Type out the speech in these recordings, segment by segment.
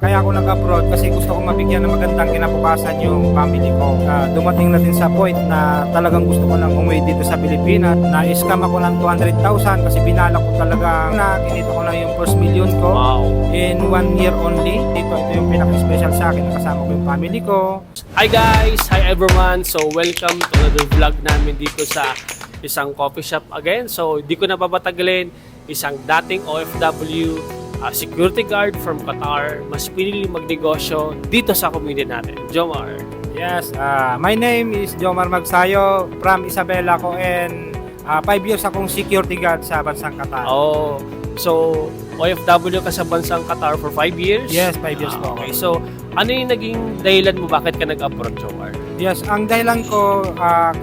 Kaya ako nag-abroad kasi gusto ko mabigyan ng magandang kinabukasan yung family ko. Dumating na din sa point na talagang gusto ko nang umuwi dito sa Pilipinas. Na-scam ako ng 200,000 kasi binalak ko talaga na kinita ko na yung first million ko. Wow. In 1 year only. Ito yung pinaka-special sa akin. Kasama ko yung family ko. Hi guys! Hi everyone! So welcome to another vlog namin dito sa isang coffee shop again. So di ko na papatagalin, isang dating OFW, security guard from Qatar, mas pinili magnegosyo dito sa community natin. Jomar. Yes, my name is Jomar Magsayo from Isabela ko and 5 years akong security guard sa bansang Qatar. Oh, so OFW ka sa bansang Qatar for 5 years? Yes, 5 years po. Okay, so ano yung naging dahilan mo bakit ka nag-abroad, Jomar? Yes, ang dahilan ko,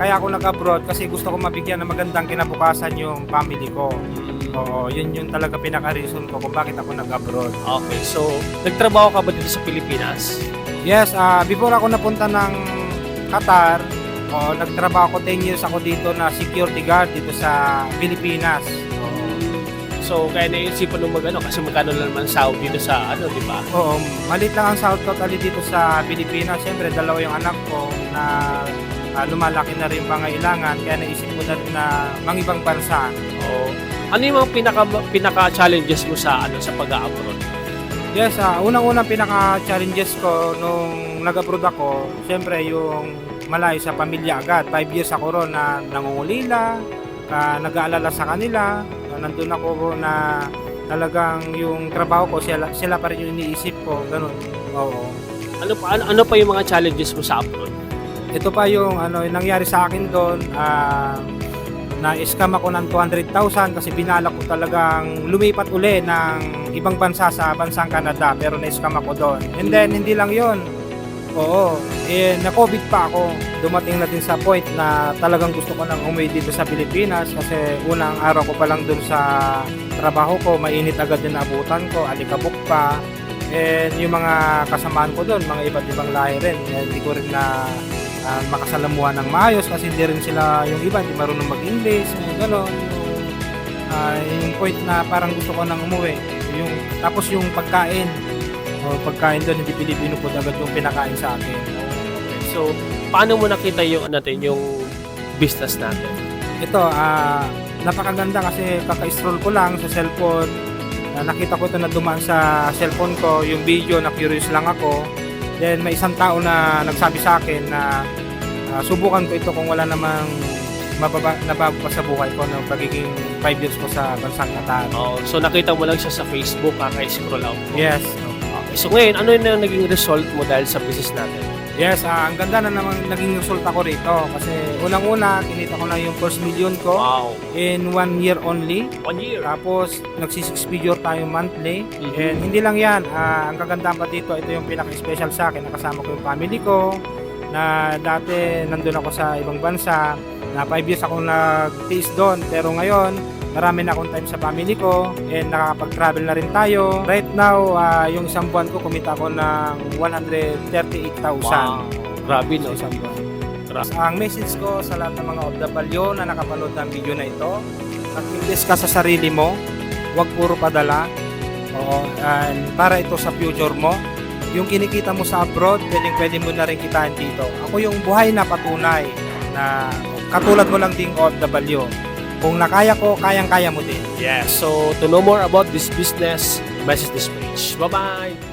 kaya ako nag-abroad kasi gusto ko mabigyan ng magandang kinabukasan yung family ko. Oo, yun yung talaga pinaka-reason ko kung bakit ako nag-abroad. Okay, so nagtrabaho ka ba dito sa Pilipinas? Yes, before ako napunta ng Qatar, nagtrabaho ko 10 years ako dito na security guard dito sa Pilipinas. So, kaya naisipan nung mag-ano, kasi magkano lang naman sahod dito sa ano, di ba? Oo, malit lang ang sahod totally dito sa Pilipinas. Siyempre, dalawa yung anak ko na lumalaki na rin pangailangan. Kaya naisip ko na rin na mangibang bansa. Oo. Ano yung mga pinaka-challenges mo sa sa pag-abroad? Yes, unang-unang pinaka-challenges ko nung nag-abroad ako, siyempre yung malayo sa pamilya agad. 5 years ako ron na nangungulila, nag-aalala sa kanila. Nandun ako na talagang yung trabaho ko, sila pa rin yung iniisip ko, ganun. Oo. Ano pa yung mga challenges mo sa abroad? Ito pa yung yung nangyari sa akin doon, na-scam ako ng 200,000 kasi binalak ko talagang lumipat uli ng ibang bansa sa bansang Canada, pero na-scam ako doon. And then, hindi lang yon. Oo, na-COVID pa ako. Dumating na din sa point na talagang gusto ko nang umuwi dito sa Pilipinas kasi unang araw ko pa lang dun sa trabaho ko, mainit agad din abutan ko, alikabok pa. And yung mga kasamaan ko doon, mga iba't ibang lahi rin, hindi ko rin na makasalamuhan ng maayos kasi hindi rin sila, yung iba hindi marunong mag-English, gano'n. Yung point na parang gusto ko nang umuwi. Tapos yung pagkain doon, hindi Pilipino food agad yung pinakain sa akin. Okay. So, paano mo nakita yung yung business natin? Ito, napakaganda kasi kaka-scroll ko lang sa cellphone. Nakita ko ito na dumaan sa cellphone ko, yung video, na curious lang ako. Then may isang tao na nagsabi sa akin na subukan ko ito kung wala namang nabago pa sa buhay ko ng pagiging 5 years ko sa bansang Qatar. Oh, so nakita mo lang siya sa Facebook, kaka-scroll out mo? Yes. Okay. So ngayon, ano yung naging result mo dahil sa business natin? Yes, ang ganda na naman naging resulta ko rito kasi unang-una, kinita ko na yung first million ko. Wow. In 1 year only. 1 year? Tapos, nagsi-6 figure tayo monthly. And hindi lang yan, ang kagandahan pa dito, ito yung pinaka-special sa akin. Nakasama ko yung family ko, na dati nandun ako sa ibang bansa, na 5 years ako nag-taste doon. Pero ngayon, marami na akong time sa family ko, and nakakapag-travel na rin tayo. Right now, yung isang buwan ko, kumita ako ng 138,000. Wow. Grabe, no? Sa isang buwan. Ang message ko sa lahat ng mga OFW na nakapanood ng video na ito, mag-invest ka sa sarili mo, huwag puro padala. And para ito sa future mo. Yung kinikita mo sa abroad, pwede mo na rin kitain dito. Ako yung buhay na patunay na katulad mo lang ding OFW. Kung nakaya ko, kayang-kaya mo din. Yeah, so to know more about this business, message this page. Bye-bye!